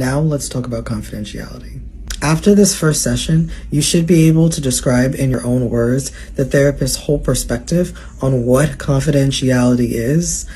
Now let's talk about confidentiality. After this first session, you should be able to describe in your own words the therapist's whole perspective on what confidentiality is,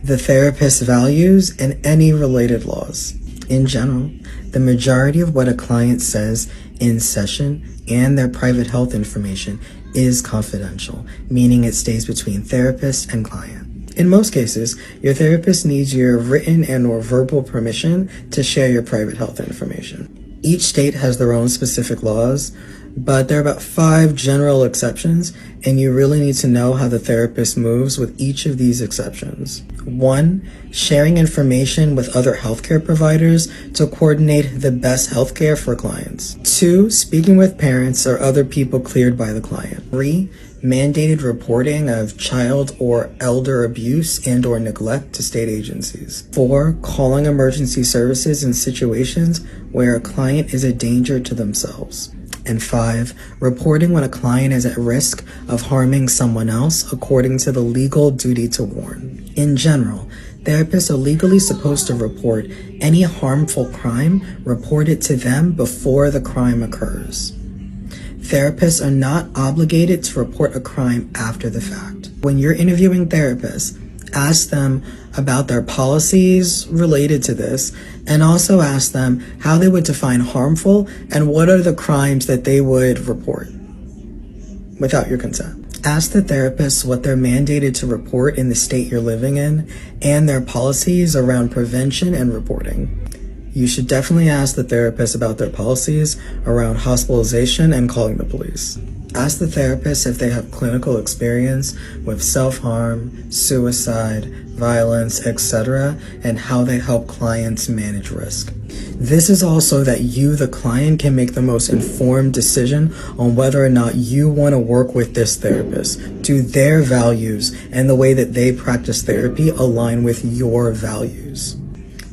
the therapist's values, and any related laws. In general, the majority of what a client says in session and their private health information is confidential, meaning it stays between therapist and client. In most cases, your therapist needs your written and/or verbal permission to share your private health information. Each state has their own specific laws, but there are about 5 general exceptions, and you really need to know how the therapist moves with each of these exceptions. 1, sharing information with other healthcare providers to coordinate the best healthcare for clients. 2, speaking with parents or other people cleared by the client. 3, mandated reporting of child or elder abuse and/or neglect to state agencies. 4, calling emergency services in situations where a client is a danger to themselves. And 5, reporting when a client is at risk of harming someone else according to the legal duty to warn. In general, therapists are legally supposed to report any harmful crime reported to them before the crime occurs. Therapists are not obligated to report a crime after the fact. When you're interviewing therapists, ask them about their policies related to this, and also ask them how they would define harmful and what are the crimes that they would report without your consent. Ask the therapists what they're mandated to report in the state you're living in and their policies around prevention and reporting. You should definitely ask the therapist about their policies around hospitalization and calling the police. Ask the therapist if they have clinical experience with self-harm, suicide, violence, etc., and how they help clients manage risk. This is also that you, the client, can make the most informed decision on whether or not you want to work with this therapist. Do their values and the way that they practice therapy align with your values?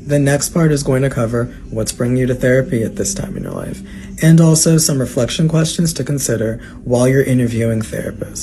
The next part is going to cover what's bringing you to therapy at this time in your life, and also some reflection questions to consider while you're interviewing therapists.